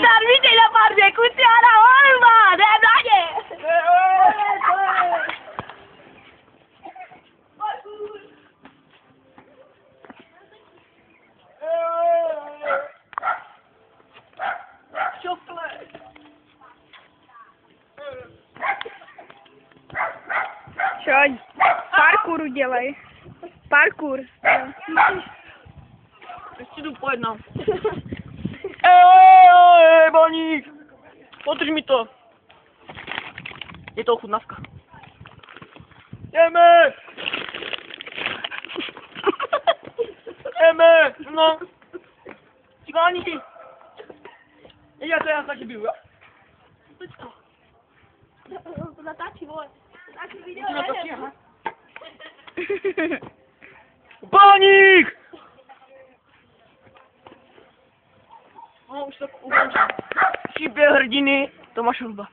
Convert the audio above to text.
Darvíte na barvě, kuciára holma, jdem na ně! Čo? Parkour dělej. Parkour. Ještě jdu po jednom. Baník! Podrž mi to. Je to ochutnávka. Jdeme! Jdeme! No. Cigáni ty. Já to já taky byl, jo. Počko. To natáčí, vole. Natáčí video, natáčí, aha. Baník! No, už to ukončím. Šípě hrdiny Tomáš Hruba.